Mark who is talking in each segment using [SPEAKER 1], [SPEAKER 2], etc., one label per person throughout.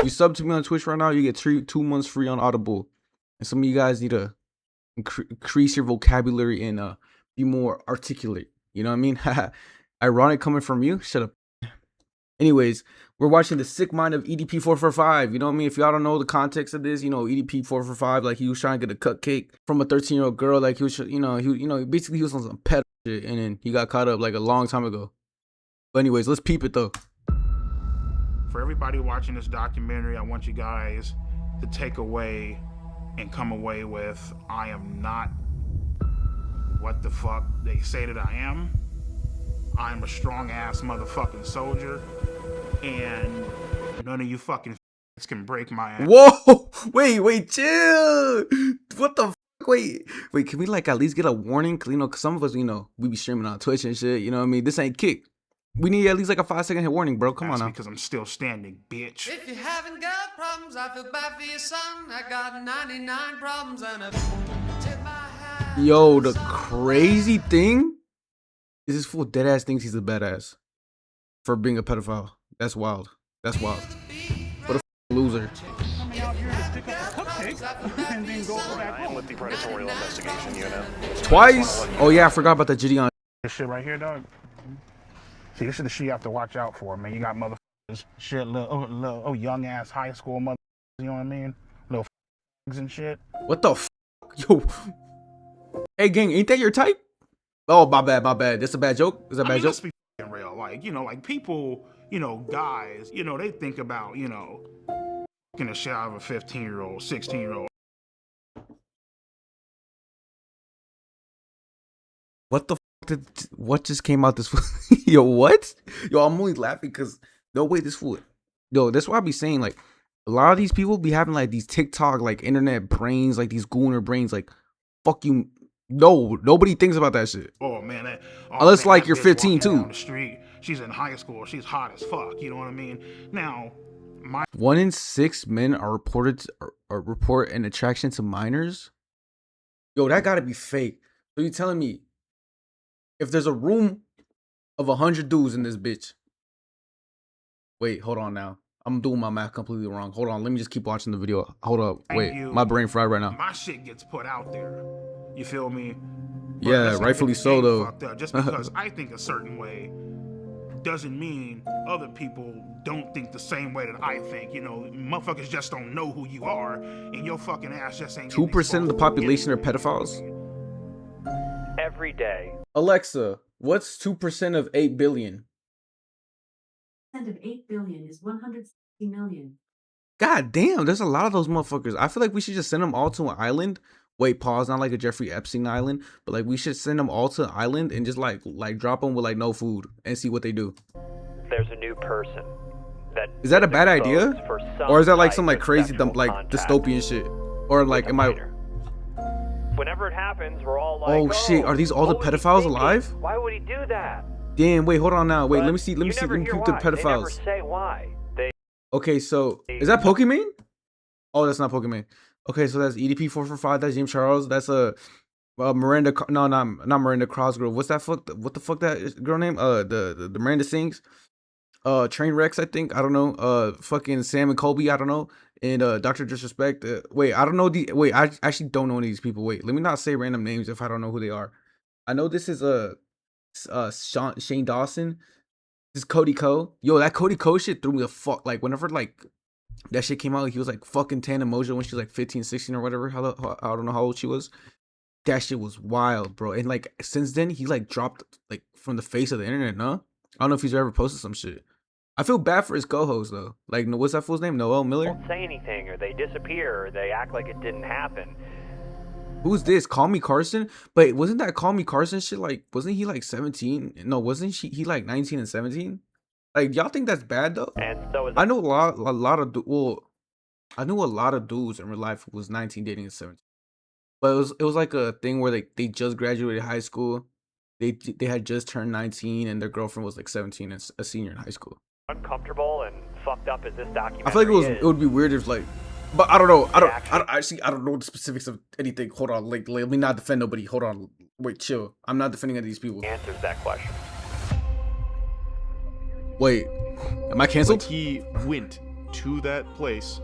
[SPEAKER 1] you sub to me on Twitch right now, you get 2 months free on Audible. And some of you guys need to increase your vocabulary and be more articulate. You know what I mean? Ironic coming from you. Shut up. Anyways, we're watching The Sick Mind of EDP445. You know what I mean? If y'all don't know the context of this, you know, EDP445, like he was trying to get a cupcake from a 13-year-old girl. Like he was, basically he was on some pet shit, and then he got caught up like a long time ago. But anyways, let's peep it though.
[SPEAKER 2] For everybody watching this documentary, I want you guys to take away and come away with, I am not what the fuck they say that I am. I'm a strong ass motherfucking soldier, and none of you fucking can break my ass.
[SPEAKER 1] Whoa, wait, chill. What the fuck? Wait, can we like at least get a warning? Cause, cause some of us, we be streaming on Twitch and shit. You know what I mean? This ain't kick. We need at least like a 5-second hit warning, bro. Come on now.
[SPEAKER 2] Because I'm still standing, bitch.
[SPEAKER 3] If you haven't got problems, I feel bad for your son. I got 99 problems and a tip my hat.
[SPEAKER 1] Yo, the crazy thing is this fool dead ass thinks he's a badass for being a pedophile. That's wild. That's wild. What a loser.
[SPEAKER 4] I am with the Predatory Investigation Unit.
[SPEAKER 1] Twice? Oh yeah, I forgot about that Gideon.
[SPEAKER 2] This shit right here, dog. See, this is the shit you have to watch out for, man. You got motherfuckers, shit, little young ass high school motherfuckers, you know what I mean? Little and shit.
[SPEAKER 1] What the f? Yo. Hey gang, ain't that your type? Oh, my bad. That's a bad joke? Is that a bad joke?
[SPEAKER 2] Let's be real. Like, like people, guys, they think about, fucking the shit out of a 15-year-old, 16-year-old.
[SPEAKER 1] What the f what just came out this fool? Yo, what? Yo, I'm only laughing because no way this fool. Yo, that's why I be saying, like, a lot of these people be having like these TikTok, like internet brains, like these gooner brains, like, fuck you. No, nobody thinks about that shit.
[SPEAKER 2] Oh man,
[SPEAKER 1] unless
[SPEAKER 2] man,
[SPEAKER 1] like you're 15 too.
[SPEAKER 2] Down the street, she's in high school. She's hot as fuck. You know what I mean? Now,
[SPEAKER 1] 1 in 6 men are reported report an attraction to minors. Yo, that gotta be fake. So you telling me if there's a room of 100 dudes in this bitch? Wait, hold on now. I'm doing my math completely wrong. Hold on, let me just keep watching the video. Hold up, wait, my brain fried right now.
[SPEAKER 2] My shit gets put out there. You feel me?
[SPEAKER 1] But yeah, rightfully so though.
[SPEAKER 2] Just because I think a certain way doesn't mean other people don't think the same way that I think. Motherfuckers just don't know who you are, and your fucking ass just ain't.
[SPEAKER 1] 2% of the population are pedophiles.
[SPEAKER 4] Every day.
[SPEAKER 1] Alexa, what's 2% of 8 billion?
[SPEAKER 5] Of 8 billion is 160 million.
[SPEAKER 1] God damn, there's a lot of those motherfuckers. I feel like we should just send them all to an island. Wait, pause. Not like a Jeffrey Epstein island, but like we should send them all to an island and just like drop them with like no food and see what they do.
[SPEAKER 4] There's a new person.
[SPEAKER 1] Is that a bad idea? Or is that like some like crazy like dystopian shit? Or like am I?
[SPEAKER 4] Whenever it happens, we're all like,
[SPEAKER 1] oh shit, are these all the pedophiles alive?
[SPEAKER 4] Why would he do that?
[SPEAKER 1] Damn, wait, hold on now. Wait, let me see. Let me peep the pedophiles.
[SPEAKER 4] They never say why.
[SPEAKER 1] Okay, so is that Pokemon? Oh, that's not Pokemon. Okay, so that's EDP445. That's James Charles. That's Miranda. No, not Miranda Cosgrove. What's that fuck? What the fuck that girl name? The Miranda sings. Train Rex, I think. I don't know. Fucking Sam and Colby. I don't know. And Dr. Disrespect. Wait, I don't know wait, I actually don't know any of these people. Wait, let me not say random names if I don't know who they are. I know this is Shane Dawson. This is Cody Ko. Yo, that Cody Ko shit threw me the fuck. Like whenever like that shit came out, he was like fucking Tana Mojo when she was like 15, 16 or whatever. I don't know how old she was. That shit was wild, bro. And like since then, he like dropped like from the face of the internet. No, I don't know if he's ever posted some shit. I feel bad for his co-host though. Like, what's that fool's name? Noel Miller.
[SPEAKER 4] Don't say anything, or they disappear, or they act like it didn't happen.
[SPEAKER 1] Who's this? Call Me Carson? But wasn't that Call Me Carson shit like? Wasn't he like 17? No, wasn't he like 19 and 17? Like, y'all think that's bad though?
[SPEAKER 4] And so
[SPEAKER 1] I know a lot of I knew a lot of dudes in real life who was 19 dating at 17. But it was like a thing where they just graduated high school. They had just turned 19 and their girlfriend was like 17 and a senior in high school.
[SPEAKER 4] Uncomfortable and fucked up as this documentary
[SPEAKER 1] I feel like it would be weird if like, but I don't know. I don't know the specifics of anything. Hold on, like let me not defend nobody. Hold on, wait, chill. I'm not defending any of these people.
[SPEAKER 4] Answers that question.
[SPEAKER 1] Wait, am I canceled?
[SPEAKER 6] He went to that place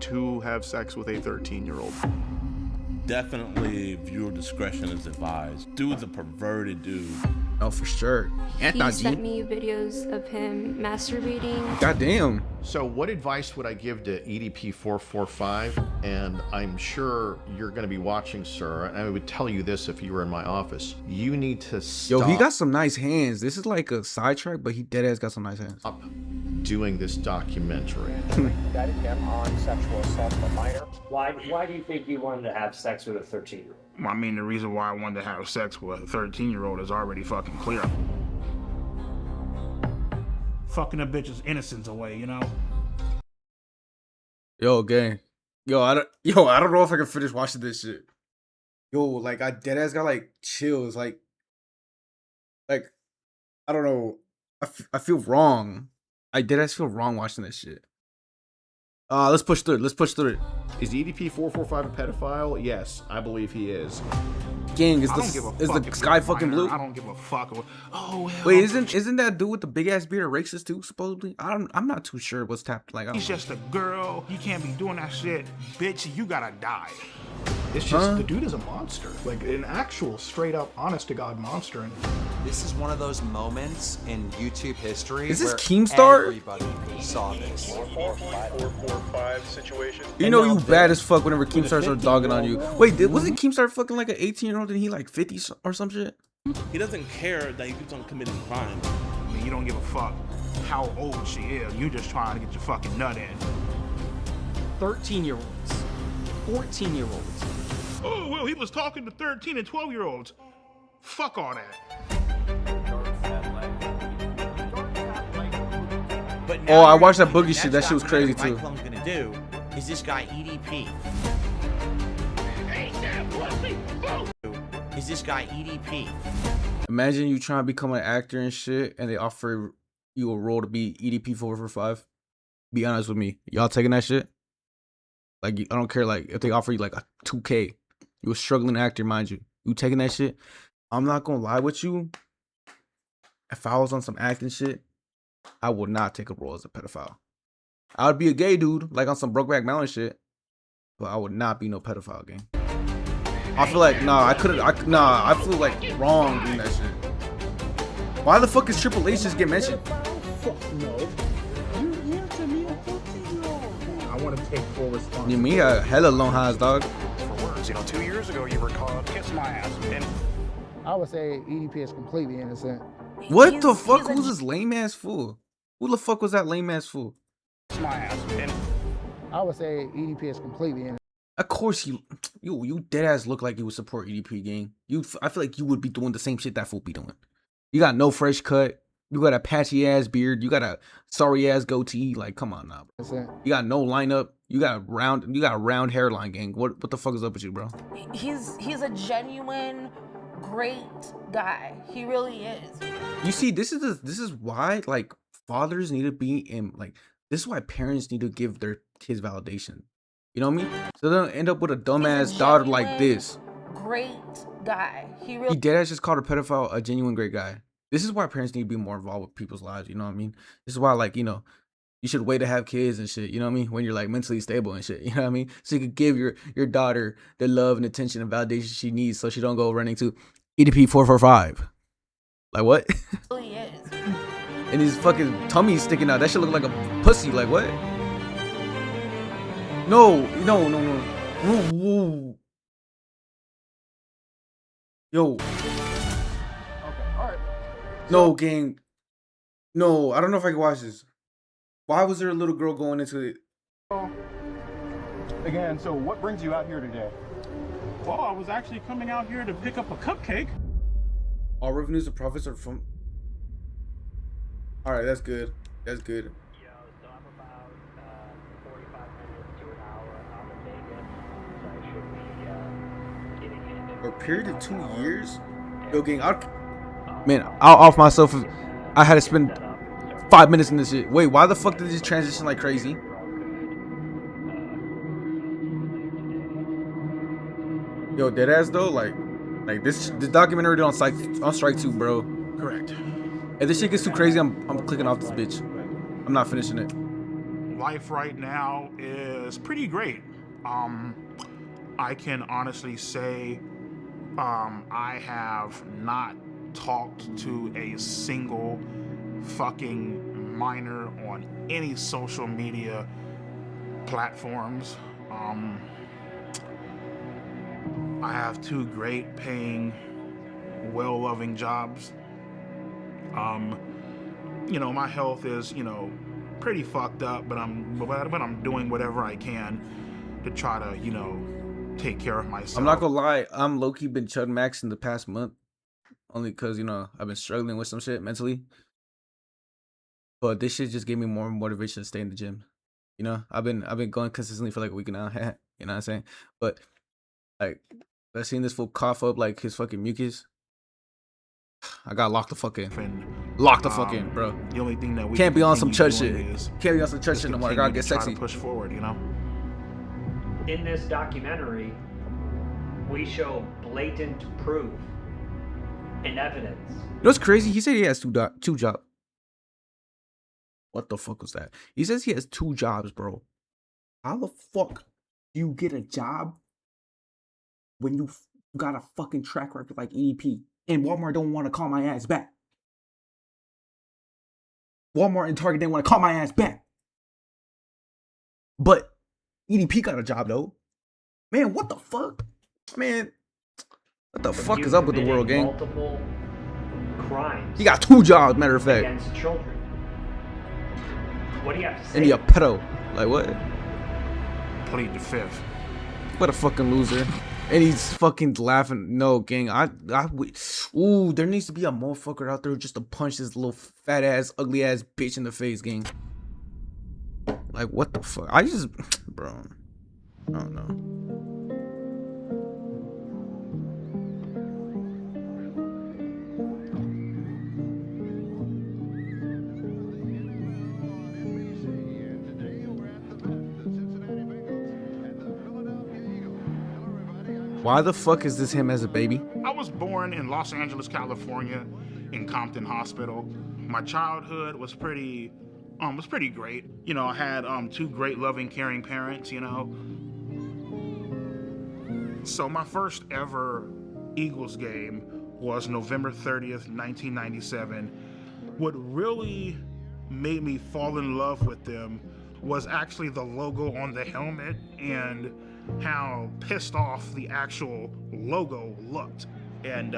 [SPEAKER 6] to have sex with a 13-year-old.
[SPEAKER 7] Definitely viewer discretion is advised. Dude's a perverted dude.
[SPEAKER 1] Oh, for sure.
[SPEAKER 8] He sent me videos of him masturbating.
[SPEAKER 1] Goddamn.
[SPEAKER 9] So what advice would I give to EDP445? And I'm sure you're going to be watching, sir, and I would tell you this if you were in my office. You need to stop.
[SPEAKER 1] Yo, he got some nice hands. This is like a sidetrack, but he deadass got some nice hands.
[SPEAKER 9] Doing this documentary.
[SPEAKER 4] Indicted him on sexual assault of a minor.
[SPEAKER 10] Why do you think you wanted to have sex with a 13-year-old?
[SPEAKER 2] I mean, the reason why I wanted to have sex with a 13-year-old is already fucking clear. Fucking a bitch's innocence away, you know?
[SPEAKER 1] Yo, gang. Yo, I don't know if I can finish watching this shit. Yo, like I deadass got like chills. Like I don't know. I feel wrong. I deadass feel wrong watching this shit. Let's push through it. Let's push through it.
[SPEAKER 9] Is EDP445 a pedophile? Yes, I believe he is.
[SPEAKER 1] Gang, is
[SPEAKER 2] I don't give a
[SPEAKER 1] the
[SPEAKER 2] fuck if
[SPEAKER 1] sky
[SPEAKER 2] you're a
[SPEAKER 1] fucking
[SPEAKER 2] minor.
[SPEAKER 1] blue?
[SPEAKER 2] I don't give a fuck. Oh, well,
[SPEAKER 1] Wait, isn't that dude with the big ass beard a racist too? Supposedly, I'm not too sure what's tapped. Like, I don't
[SPEAKER 2] he's
[SPEAKER 1] know.
[SPEAKER 2] just a girl. You can't be doing that shit. Bitch, you gotta die.
[SPEAKER 6] It's just, the dude is a monster. Like, an actual, straight-up, honest-to-God monster. And
[SPEAKER 3] This is one of those moments in YouTube history
[SPEAKER 1] Is this
[SPEAKER 3] where
[SPEAKER 1] Keemstar?
[SPEAKER 3] everybody saw this.
[SPEAKER 4] 445 situation.
[SPEAKER 1] You know you bad as fuck whenever Keemstar starts dogging on you. Wait, wasn't Keemstar fucking like an 18-year-old and he like 50 or some shit?
[SPEAKER 7] He doesn't care that he keeps on committing crime.
[SPEAKER 2] I mean, you don't give a fuck how old she is. You just trying to get your fucking nut in.
[SPEAKER 10] 13-year-olds, 14-year-olds.
[SPEAKER 2] Oh, well, he was talking to 13 and 12-year-olds. Fuck all that.
[SPEAKER 10] But
[SPEAKER 1] Oh, I
[SPEAKER 10] you're
[SPEAKER 1] watched that
[SPEAKER 10] gonna-
[SPEAKER 1] boogie shit. That
[SPEAKER 10] next
[SPEAKER 1] shit was crazy, too.
[SPEAKER 10] Michael, I'm gonna do is this guy EDP. Is this guy EDP?
[SPEAKER 1] Imagine you trying to become an actor and shit, and they offer you a role to be EDP 445. Be honest with me, y'all taking that shit? Like, I don't care. Like, if they offer you like a 2K, you a struggling actor, mind you. You taking that shit? I'm not gonna lie with you. If I was on some acting shit, I would not take a role as a pedophile. I would be a gay dude, like on some Brokeback Mountain shit, but I would not be no pedophile gang. I feel like I feel like wrong doing that shit. Why the fuck is Triple H just get mentioned?
[SPEAKER 2] I want to take full responsibility.
[SPEAKER 1] You mean hella long highs, dog.
[SPEAKER 4] For words, 2 years ago you were caught kiss my ass. And
[SPEAKER 11] I would say EDP is completely innocent.
[SPEAKER 1] What the fuck? Who's this lame ass fool? Who the fuck was that lame ass fool?
[SPEAKER 4] kiss my ass. And
[SPEAKER 11] I would say EDP is completely innocent.
[SPEAKER 1] Of course you dead ass look like you would support EDP gang. I feel like you would be doing the same shit that fool be doing. You got no fresh cut. You got a patchy ass beard. You got a sorry ass goatee. Like, come on now, bro. You got no lineup. You got a round hairline, gang. What the fuck is up with you, bro?
[SPEAKER 12] He's a genuine, great guy. He really is.
[SPEAKER 1] You see, this is why like fathers need to be in like this is why parents need to give their kids validation. You know what I mean? So they don't end up with a dumbass daughter like this.
[SPEAKER 12] Great guy. He
[SPEAKER 1] dead ass just called a pedophile a genuine great guy. This is why parents need to be more involved with people's lives. You know what I mean? This is why, like, you know, you should wait to have kids and shit. You know what I mean? When you're like mentally stable and shit. You know what I mean? So you could give your daughter the love and attention and validation she needs, so she don't go running to EDP 445. Like what?
[SPEAKER 12] really is.
[SPEAKER 1] And his fucking tummy sticking out. That shit look like a pussy. Like what? No. Whoa. Yo. No, gang. No, I don't know if I can watch this. Why was there a little girl going into it?
[SPEAKER 6] again, so what brings you out here today?
[SPEAKER 2] Well, I was actually coming out here to pick up a cupcake.
[SPEAKER 1] All revenues and profits are from... Alright, that's good. That's good.
[SPEAKER 10] Yo, so I'm about 45 minutes to an hour out of Vegas, so I should be getting into...
[SPEAKER 1] For a period of 2 years? Yo, gang, I'll off myself if I had to spend 5 minutes in this shit. Wait, why the fuck did this transition like crazy? Yo, deadass though, like this documentary on strike 2, bro.
[SPEAKER 2] Correct.
[SPEAKER 1] If this shit gets too crazy, I'm clicking off this bitch. I'm not finishing it.
[SPEAKER 2] life right now is pretty great. I can honestly say I have not talked to a single fucking minor on any social media platforms. I have 2 great paying, well-loving jobs. You know, my health is, you know, pretty fucked up, but I'm doing whatever I can to try to, you know, take care of myself.
[SPEAKER 1] I'm not gonna lie, I'm low-key been chud maxing the past month. Only because, you know, I've been struggling with some shit mentally. But this shit just gave me more motivation to stay in the gym. You know, I've been going consistently for like a week now. You know what I'm saying? But like, I seen this fool cough up like his fucking mucus. I got locked the fuck in. Locked the fuck in, bro.
[SPEAKER 2] The only thing that we
[SPEAKER 1] can't be on some chud shit.
[SPEAKER 2] Is
[SPEAKER 1] can't be on some chud shit no more. I gotta get sexy.
[SPEAKER 2] Push forward, you know.
[SPEAKER 10] In this documentary, we show blatant proof and evidence.
[SPEAKER 1] You know what's crazy? He said he has two jobs. What the fuck was that? He says he has 2 jobs, bro. How the fuck do you get a job when you got a fucking track record like EDP and Walmart don't want to call my ass back? Walmart and Target didn't want to call my ass back. But EDP got a job though. Man, what the fuck? Man, what the fuck is up with the world, gang?
[SPEAKER 10] Multiple crimes.
[SPEAKER 1] He got 2 jobs, matter of fact.
[SPEAKER 10] Against children. What do you have to say?
[SPEAKER 1] And he a pedo. Like what?
[SPEAKER 2] Plead the 5th.
[SPEAKER 1] What a fucking loser. And he's fucking laughing. No, gang. Ooh, there needs to be a motherfucker out there just to punch this little fat ass, ugly ass bitch in the face, gang. Like, what the fuck? Bro. I don't know. Why the fuck is this him as a baby?
[SPEAKER 2] I was born in Los Angeles, California, in Compton Hospital. My childhood was pretty great. You know, I had 2 great, loving, caring parents, you know. So my first ever Eagles game was November 30th, 1997. What really made me fall in love with them was actually the logo on the helmet and how pissed off the actual logo looked. And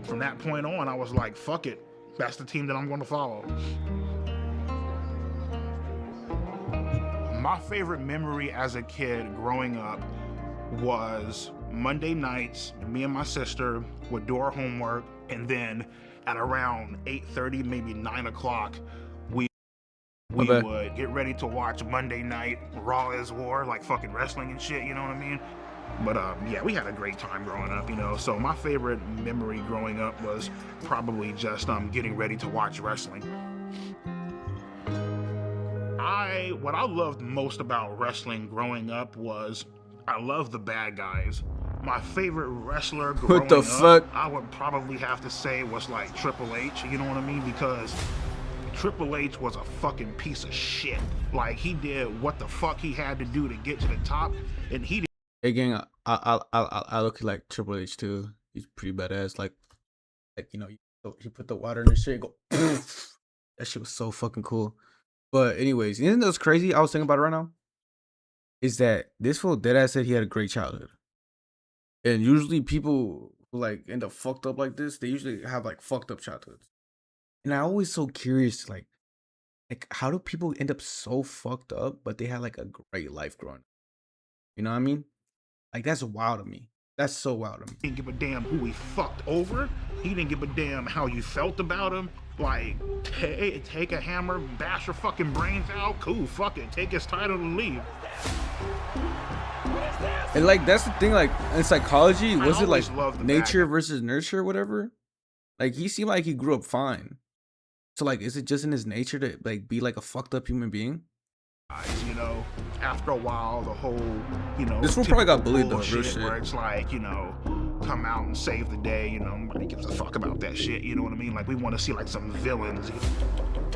[SPEAKER 2] from that point on, I was like, fuck it. That's the team that I'm going to follow. My favorite memory as a kid growing up was Monday nights, me and my sister would do our homework, and then at around 8:30, maybe 9 o'clock, we would get ready to watch Monday Night Raw is War, like fucking wrestling and shit, you know what I mean? But yeah, we had a great time growing up, you know. So my favorite memory growing up was probably just getting ready to watch wrestling. What I loved most about wrestling growing up was I loved the bad guys. My favorite wrestler growing up, I would probably have to say was like Triple H, you know what I mean? Because Triple H was a fucking piece of shit. Like, he did what the fuck he had to do to get to the top, and he did.
[SPEAKER 1] Hey gang, I look like Triple H too. He's pretty badass. Like you know, he put the water in his shit, go. That shit was so fucking cool. But anyways, isn't that crazy? I was thinking about it right now. Is that this fool deadass said he had a great childhood, and usually people who like end up fucked up like this, they usually have like fucked up childhoods. And I'm always so curious, like how do people end up so fucked up, but they had like a great life growing up? You know what I mean? Like, that's wild to me. That's so wild to me.
[SPEAKER 2] He didn't give a damn who he fucked over. He didn't give a damn how you felt about him. Like, take a hammer, bash your fucking brains out. Cool, fuck it. Take his title and leave.
[SPEAKER 1] And like, that's the thing, like in psychology, was it like nature versus nurture or whatever? Like, he seemed like he grew up fine. So like, is it just in his nature to like be like a fucked up human being?
[SPEAKER 2] You know, after a while, the whole, you know,
[SPEAKER 1] this one probably got bullied though, real shit.
[SPEAKER 2] Where it's like, you know, come out and save the day, you know, nobody gives a fuck about that shit, you know what I mean? Like, we want to see like some villains.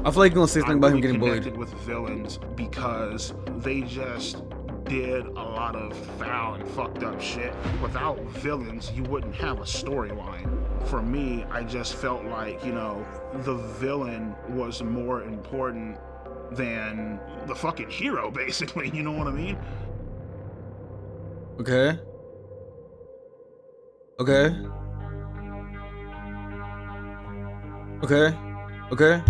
[SPEAKER 1] I feel like you're gonna say something about him
[SPEAKER 2] really
[SPEAKER 1] getting bullied.
[SPEAKER 2] connected with villains because they just did a lot of foul and fucked up shit. Without villains, you wouldn't have a storyline. For me, I just felt like, you know, the villain was more important than the fucking hero, basically, you know what I mean?
[SPEAKER 1] Okay. Okay. Okay. Okay.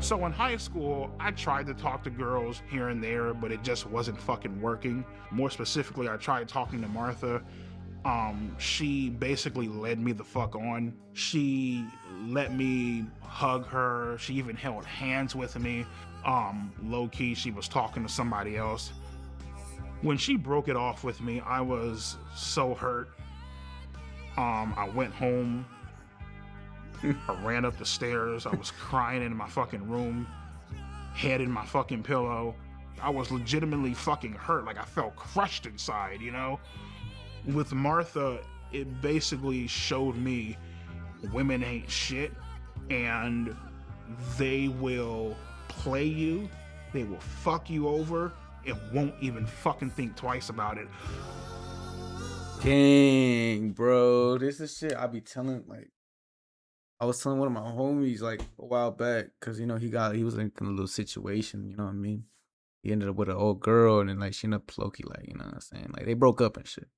[SPEAKER 2] So in high school, I tried to talk to girls here and there, but it just wasn't fucking working. More specifically, I tried talking to Martha. She basically led me the fuck on. She let me hug her. She even held hands with me. Low key, she was talking to somebody else. When she broke it off with me, I was so hurt. I went home. I ran up the stairs. I was crying in my fucking room, head in my fucking pillow. I was legitimately fucking hurt. Like I felt crushed inside, you know? With Martha, it basically showed me women ain't shit and they will play you, they will fuck you over, and won't even fucking think twice about it.
[SPEAKER 1] Dang, bro. This is shit I be telling, like, I was telling one of my homies like a while back, cause you know he was in a little situation, you know what I mean? He ended up with an old girl and then like she ended up low-key, like, you know what I'm saying? Like they broke up and shit.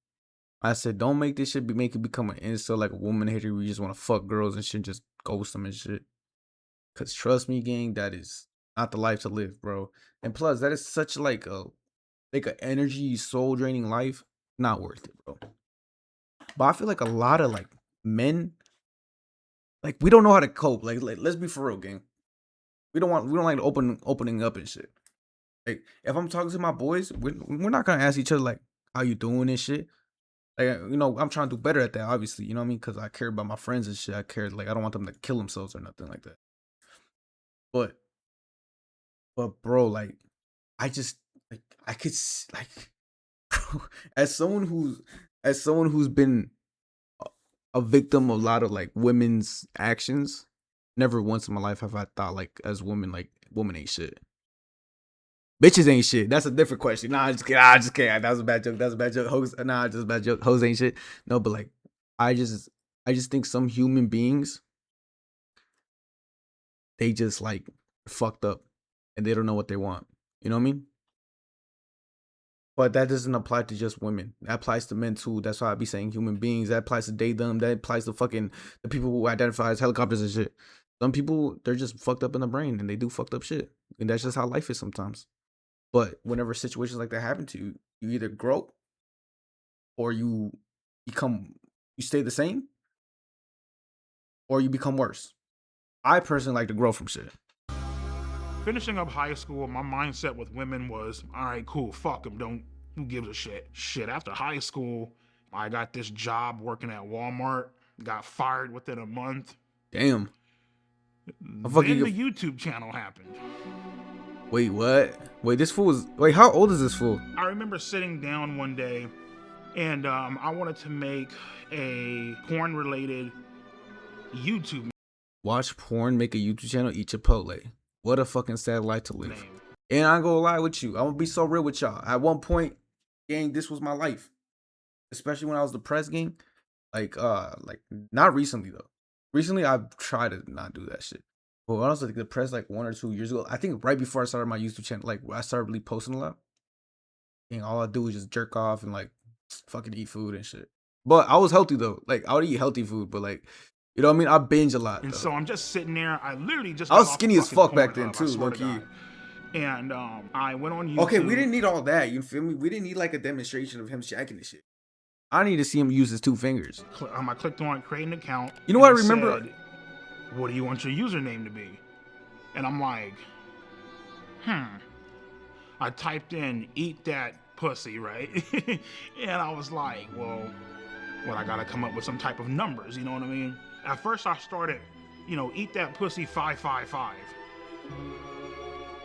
[SPEAKER 1] I said, don't make this shit make it become an incel, like a woman hater where you just want to fuck girls and shit, just ghost them and shit. Cause trust me, gang, that is not the life to live, bro. And plus, that is such like a energy, soul draining life. Not worth it, bro. But I feel like a lot of like men, like we don't know how to cope. Like let's be for real, gang. We don't like opening up and shit. Like if I'm talking to my boys, we're not gonna ask each other like how you doing and shit. Like, you know, I'm trying to do better at that, obviously. You know what I mean? Because I care about my friends and shit. I care, like, I don't want them to kill themselves or nothing like that. But bro, like, I just, like, I could, like, bro, as someone who's been a victim of a lot of, like, women's actions, never once in my life have I thought, like, as women, like, women ain't shit. Bitches ain't shit. That's a different question. Nah, I just kidding. That was a bad joke. Hoes, nah, just a bad joke. Hoes ain't shit. No, but like, I just think some human beings, they just like fucked up and they don't know what they want. You know what I mean? But that doesn't apply to just women. That applies to men too. That's why I be saying human beings. That applies to them. That applies to fucking the people who identify as helicopters and shit. Some people, they're just fucked up in the brain and they do fucked up shit. And that's just how life is sometimes. But whenever situations like that happen to you, you either grow or you stay the same or you become worse. I personally like to grow from shit.
[SPEAKER 2] Finishing up high school, my mindset with women was, all right, cool, fuck them, who gives a shit? Shit, after high school, I got this job working at Walmart, got fired within a month.
[SPEAKER 1] Damn.
[SPEAKER 2] Then the YouTube channel happened.
[SPEAKER 1] Wait, what? Wait, how old is this fool?
[SPEAKER 2] I remember sitting down one day and I wanted to make a porn-related YouTube.
[SPEAKER 1] Watch porn, make a YouTube channel, eat Chipotle. What a fucking sad life to live. And I ain't gonna lie with you. I'm gonna be so real with y'all. At one point, gang, this was my life. Especially when I was depressed, gang. Like not recently though. Recently I've tried to not do that shit. But when I was like depressed like 1 or 2 years ago, I think right before I started my YouTube channel, like I started really posting a lot. And all I do is just jerk off and like fucking eat food and shit. But I was healthy though. Like I would eat healthy food, but like, you know what I mean? I binge a lot.
[SPEAKER 2] And so I'm just sitting there. I literally just
[SPEAKER 1] I was skinny as fuck back then too, low key.
[SPEAKER 2] And I went on YouTube.
[SPEAKER 1] Okay, we didn't need all that. You feel me? We didn't need like a demonstration of him shacking this shit. I need to see him use his 2 fingers.
[SPEAKER 2] I clicked on create an account.
[SPEAKER 1] You know what I remember?
[SPEAKER 2] Said, what do you want your username to be? And I'm like, I typed in eat that pussy, right? And I was like, well, I gotta come up with some type of numbers, you know what I mean? At first I started, eat that pussy 555.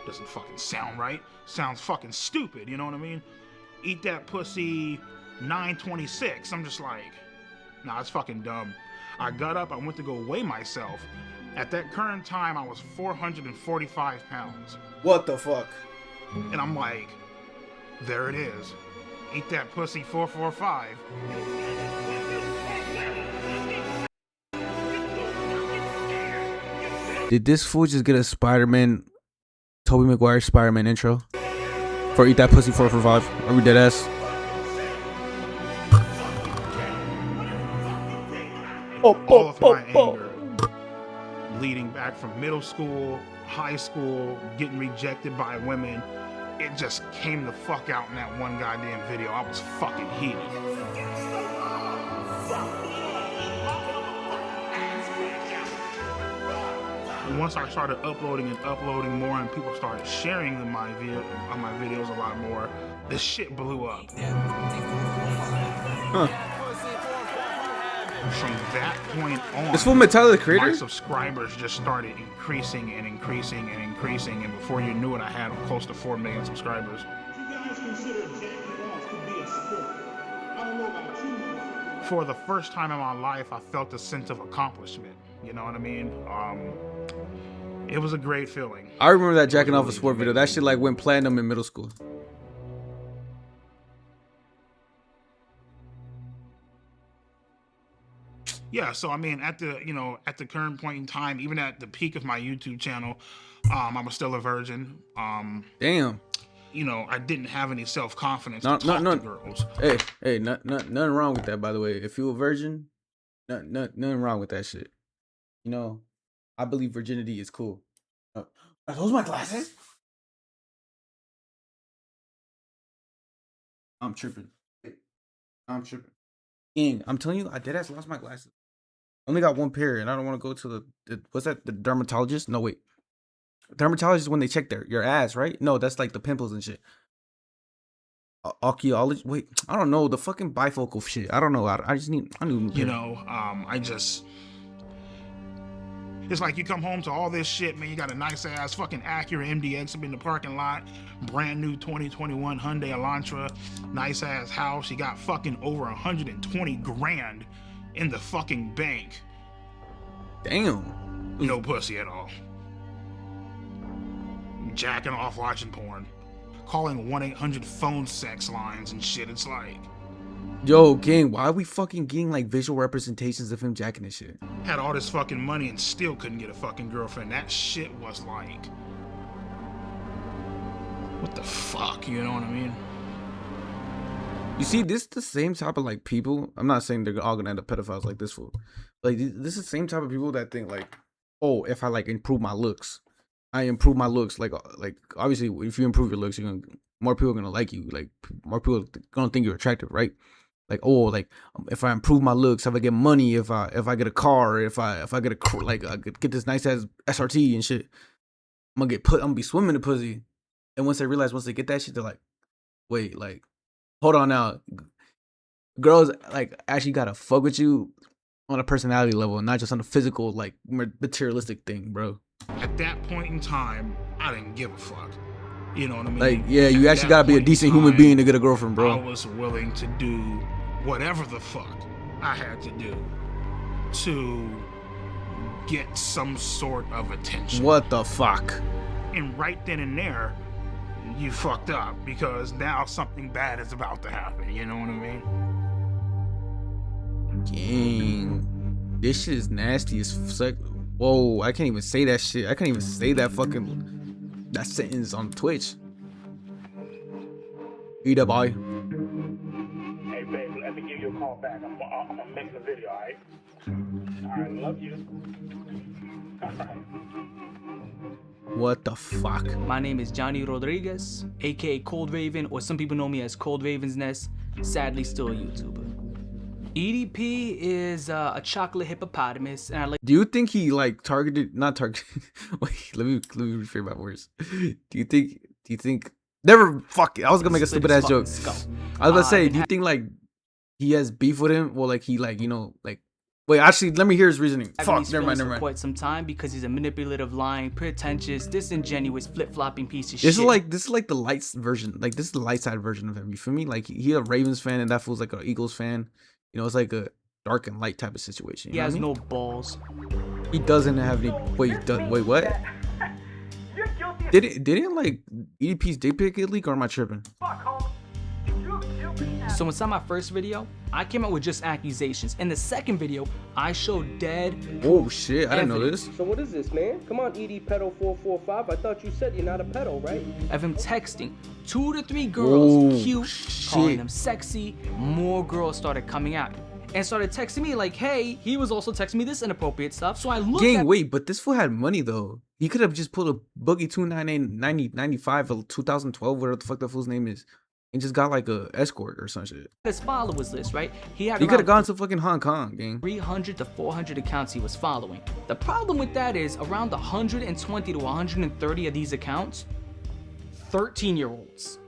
[SPEAKER 2] Doesn't fucking sound right. Sounds fucking stupid, you know what I mean? Eat that pussy 926. I'm just like, nah, it's fucking dumb. I got up, I went to go weigh myself, At that current time, I was 445 pounds.
[SPEAKER 1] What the fuck?
[SPEAKER 2] And I'm like, there it is. Eat that pussy 445.
[SPEAKER 1] Did this fool just get a Spider-Man, Tobey Maguire Spider-Man intro? For Eat That Pussy 445? Are we dead ass?
[SPEAKER 2] All of my anger, leading back from middle school, high school, getting rejected by women, it just came the fuck out in that one goddamn video. I was fucking heated. Once I started uploading more, and people started sharing my videos a lot more, the shit blew up.
[SPEAKER 1] Huh.
[SPEAKER 2] From that point on,
[SPEAKER 1] this fool Tyler the Creator?
[SPEAKER 2] My subscribers just started increasing and increasing and increasing, and before you knew it, I had close to 4 million subscribers. For the first time in my life, I felt a sense of accomplishment. You know what I mean? It was a great feeling.
[SPEAKER 1] I remember that jacking off a sport video. That shit like went platinum in middle school.
[SPEAKER 2] Yeah, so I mean, at the current point in time, even at the peak of my YouTube channel, I was still a virgin.
[SPEAKER 1] Damn.
[SPEAKER 2] You know, I didn't have any self-confidence to talk to girls.
[SPEAKER 1] Hey, nothing wrong with that, by the way. If you're a virgin, nothing wrong with that shit. You know, I believe virginity is cool. Are those my glasses? I'm tripping. Gang, I'm telling you, I deadass lost my glasses. Only got one pair, and I don't want to go to the what's that? The dermatologist? No, wait. Dermatologist when they check your ass, right? No, that's like the pimples and shit. Archaeology? Wait, I don't know. The fucking bifocal shit. I don't know. I just need. I need.
[SPEAKER 2] You know, it's like you come home to all this shit, man. You got a nice ass fucking Acura MDX up in the parking lot, brand new 2021 Hyundai Elantra, nice ass house. You got fucking over 120 grand in the fucking bank.
[SPEAKER 1] Damn.
[SPEAKER 2] No pussy at all. Jacking off, watching porn, calling 1-800 phone sex lines and shit. It's like,
[SPEAKER 1] yo, gang, why are we fucking getting like visual representations of him jacking this shit?
[SPEAKER 2] Had all this fucking money and still couldn't get a fucking girlfriend. That shit was like, what the fuck? You know what I mean?
[SPEAKER 1] You see, this is the same type of like people. I'm not saying they're all gonna end up pedophiles like this fool. Like this is the same type of people that think like, oh, if I like improve my looks, I improve my looks. Like obviously, if you improve your looks, more people are gonna like you. Like more people gonna think you're attractive, right? Like, oh, like if I improve my looks, if I get money, if I get a car, if I get I get this nice ass SRT and shit, I'm gonna be swimming in pussy. And once they get that shit, they're like, wait, like, hold on now, girls like actually gotta fuck with you on a personality level, not just on a physical like materialistic thing, bro.
[SPEAKER 2] At that point in time, I didn't give a fuck. You know what I mean?
[SPEAKER 1] Like, yeah, you actually gotta be a decent human being to get a girlfriend, bro.
[SPEAKER 2] I was willing to do whatever the fuck I had to do to get some sort of attention.
[SPEAKER 1] What the fuck?
[SPEAKER 2] And right then and there, you fucked up because now something bad is about to happen. You know what I mean?
[SPEAKER 1] Dang, this shit is nasty as fuck. Whoa, I can't even say that shit. I can't even say that sentence on Twitch. Eat up, boy.
[SPEAKER 10] Hey, babe, let me give you a call back. I'm gonna make the video, alright? Alright, love you.
[SPEAKER 1] What the fuck?
[SPEAKER 13] My name is Johnny Rodriguez, aka Cold Raven, or some people know me as Cold Raven's Nest. Sadly, still a YouTuber. EDP is a chocolate hippopotamus, and I like.
[SPEAKER 1] Do you think he like not targeted? Wait, let me rephrase my words. Do you think? Never. Fuck it. I was gonna make a stupid ass joke. I was gonna say, do you think like he has beef with him, or like he like like? Wait, actually, let me hear his reasoning. Fuck, never mind.
[SPEAKER 13] For quite some time because he's a manipulative, lying, pretentious, disingenuous, flip-flopping piece of shit.
[SPEAKER 1] This is like the light version. Like this is the light side version of him. You feel me? Like he a Ravens fan, and that fool's like an Eagles fan. You know, it's like a dark and light type of situation.
[SPEAKER 13] He has no balls.
[SPEAKER 1] He doesn't have any. Wait, wait, what? Didn't like EDP's dick pic get leaked, or am I tripping?
[SPEAKER 13] So inside my first video, I came out with just accusations. In the second video, I showed dead.
[SPEAKER 1] Oh shit, I didn't know this.
[SPEAKER 14] So what is this, man? Come on, ED Pedo 445. I thought you said you're not a pedo, right?
[SPEAKER 13] Of him texting 2 to 3 girls,
[SPEAKER 1] Oh,
[SPEAKER 13] cute,
[SPEAKER 1] shit.
[SPEAKER 13] calling them sexy. More girls started coming out and started texting me like, hey, he was also texting me this inappropriate stuff. So I looked
[SPEAKER 1] Gang,
[SPEAKER 13] at
[SPEAKER 1] wait, but this fool had money though. He could have just pulled a Boogie 298 or 2012, whatever the fuck that fool's name is, and just got like a escort or some shit.
[SPEAKER 13] his followers list, right? He had
[SPEAKER 1] He could have
[SPEAKER 13] around
[SPEAKER 1] gone to fucking Hong Kong, gang.
[SPEAKER 13] 300 to 400 accounts he was following. The problem with that is around 120 to 130 of these accounts, 13-year-olds.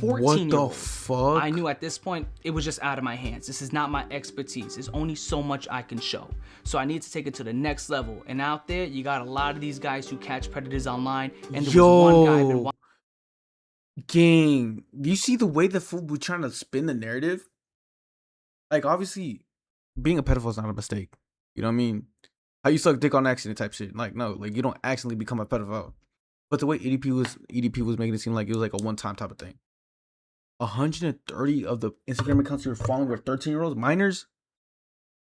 [SPEAKER 13] 14
[SPEAKER 1] What
[SPEAKER 13] year
[SPEAKER 1] the
[SPEAKER 13] olds.
[SPEAKER 1] fuck?
[SPEAKER 13] I knew at this point it was just out of my hands. This is not my expertise. There's only so much I can show. So I need to take it to the next level. And out there, you got a lot of these guys who catch predators online. And there was one guy been
[SPEAKER 1] Gang, do you see the way the fool was trying to spin the narrative? Like, obviously, being a pedophile is not a mistake. You know what I mean? How you suck dick on accident type shit. Like, no, like you don't accidentally become a pedophile. But the way EDP was making it seem like it was like a one-time type of thing. 130 of the Instagram accounts you were following were 13-year-olds, minors.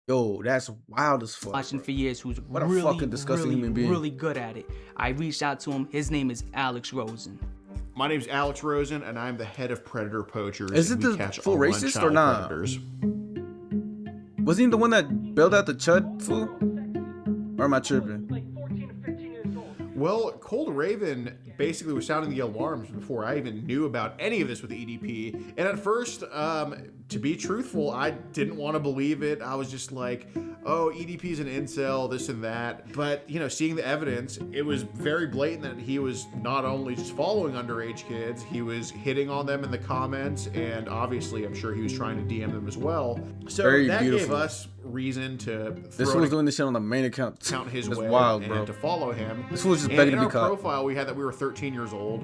[SPEAKER 1] Yo, that's wild as fuck.
[SPEAKER 13] watching for years who's
[SPEAKER 1] What a
[SPEAKER 13] really,
[SPEAKER 1] fucking disgusting
[SPEAKER 13] really,
[SPEAKER 1] human being.
[SPEAKER 13] really good at it. I reached out to him. His name is Alex Rosen.
[SPEAKER 9] My name's Alex Rosen, and I'm the head of Predator Poachers.
[SPEAKER 1] Is it
[SPEAKER 9] and we
[SPEAKER 1] the
[SPEAKER 9] catch
[SPEAKER 1] full
[SPEAKER 9] online
[SPEAKER 1] racist or
[SPEAKER 9] child
[SPEAKER 1] not?
[SPEAKER 9] predators.
[SPEAKER 1] Wasn't he the one that bailed out the Chud fool? Or am I tripping?
[SPEAKER 9] Well, Cold Raven basically was sounding the alarms before I even knew about any of this with EDP. And at first, to be truthful, I didn't want to believe it. I was just like, oh, EDP's an incel, this and that. But, you know, seeing the evidence, it was very blatant that he was not only just following underage kids, he was hitting on them in the comments. And obviously, I'm sure he was trying to DM them as well. So
[SPEAKER 1] Very
[SPEAKER 9] that
[SPEAKER 1] beautiful.
[SPEAKER 9] gave us reason to
[SPEAKER 1] This fool was doing this shit on the main account.
[SPEAKER 9] his
[SPEAKER 1] That's
[SPEAKER 9] way
[SPEAKER 1] wild,
[SPEAKER 9] and
[SPEAKER 1] bro.
[SPEAKER 9] to follow him.
[SPEAKER 1] This fool was just
[SPEAKER 9] And
[SPEAKER 1] begging
[SPEAKER 9] in
[SPEAKER 1] to
[SPEAKER 9] our
[SPEAKER 1] be caught.
[SPEAKER 9] profile, we had that we were 13 years old.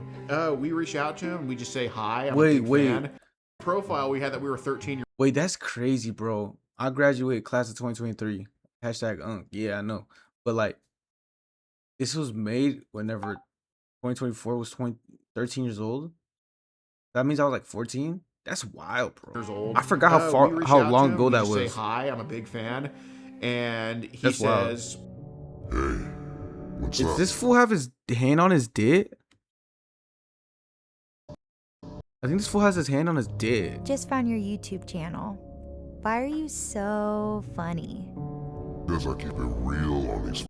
[SPEAKER 9] We reach out to him. We just say hi. I'm
[SPEAKER 1] Wait,
[SPEAKER 9] a big fan. Profile, we had that we were 13 years.
[SPEAKER 1] Wait, that's crazy, bro. I graduated class of 2023. Hashtag yeah, I know. But like, this was made whenever 2024 was 13 years old. That means I was like 14. That's wild, bro.
[SPEAKER 9] Old.
[SPEAKER 1] I forgot how
[SPEAKER 9] We
[SPEAKER 1] far,
[SPEAKER 9] reach
[SPEAKER 1] how
[SPEAKER 9] out to
[SPEAKER 1] long
[SPEAKER 9] him,
[SPEAKER 1] ago
[SPEAKER 9] we
[SPEAKER 1] that
[SPEAKER 9] just
[SPEAKER 1] was.
[SPEAKER 9] Say hi. I'm a big fan. And he
[SPEAKER 1] That's wild.
[SPEAKER 9] says,
[SPEAKER 1] Does this fool have his hand on his dick? I think this fool has his hand on his dick.
[SPEAKER 15] Just found your YouTube channel. Why are you so funny?
[SPEAKER 16] Because I keep it real on these.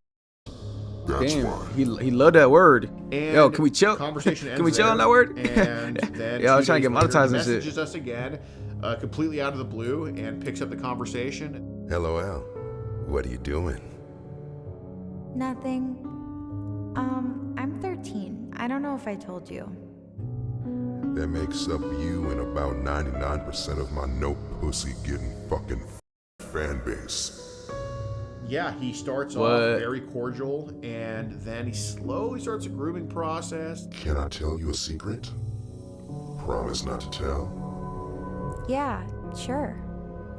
[SPEAKER 16] That's
[SPEAKER 1] Damn,
[SPEAKER 16] why.
[SPEAKER 1] he loved that word.
[SPEAKER 9] and
[SPEAKER 1] Yo, can we chill?
[SPEAKER 9] Conversation
[SPEAKER 1] Can we
[SPEAKER 9] ends
[SPEAKER 1] chill on
[SPEAKER 9] there,
[SPEAKER 1] that word?
[SPEAKER 9] And then
[SPEAKER 1] Yeah, I was
[SPEAKER 9] 2
[SPEAKER 1] trying to
[SPEAKER 9] days
[SPEAKER 1] get
[SPEAKER 9] later,
[SPEAKER 1] monetized
[SPEAKER 9] he
[SPEAKER 1] and shit.
[SPEAKER 9] messages us again, completely out of the blue, and picks up the conversation.
[SPEAKER 16] LOL. What are you doing?
[SPEAKER 15] Nothing. I'm 13. I don't know if I told you.
[SPEAKER 16] That makes up you and about 99% of my no pussy getting fucking fan base.
[SPEAKER 9] Yeah, he starts
[SPEAKER 1] What?
[SPEAKER 9] off very cordial, and then he slowly starts a grooming process.
[SPEAKER 16] Can I tell you a secret? Promise not to tell.
[SPEAKER 15] Yeah, sure.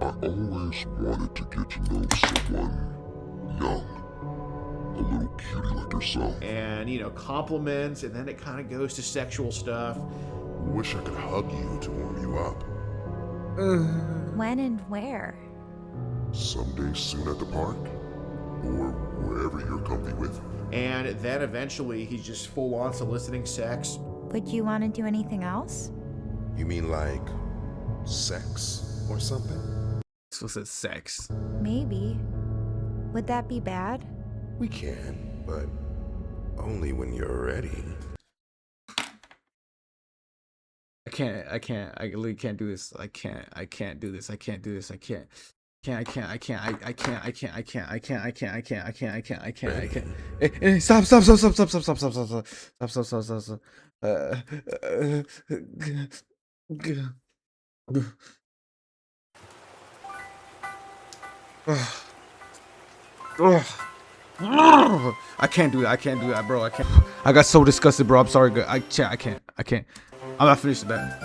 [SPEAKER 16] I always wanted to get to know someone young. A little cutie like yourself.
[SPEAKER 9] And, you know, compliments, and then it kind of goes to sexual stuff.
[SPEAKER 16] Wish I could hug you to warm you up.
[SPEAKER 15] When and where?
[SPEAKER 16] Someday soon at the park. Or wherever you're comfy with.
[SPEAKER 9] And then eventually he's just full on soliciting sex.
[SPEAKER 15] Would you want to do anything else?
[SPEAKER 16] You mean like sex or something?
[SPEAKER 1] This was sex.
[SPEAKER 15] Maybe. Would that be bad?
[SPEAKER 16] We can, but only when you're ready.
[SPEAKER 1] I literally can't do this. I can't do this. I can't do this. I can't. Stop. I can't do that, bro. I can't. I got so disgusted, bro. I'm sorry. I can't. I'm not finishing that.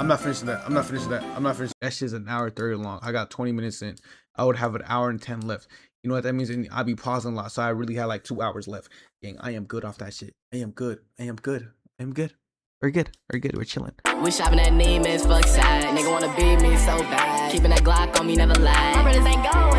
[SPEAKER 1] That shit's an hour 30 long. I got 20 minutes in. I would have an hour and 10 left. You know what that means? And I be pausing a lot, so I really had like 2 hours left. Gang, I am good off that shit. I am good. I am good. I am good. We're good. We're good. We're chilling.
[SPEAKER 17] We shopping at Neiman's, fuck sad. Nigga wanna beat me so bad. Keeping that Glock on me, never lie. My brothers ain't going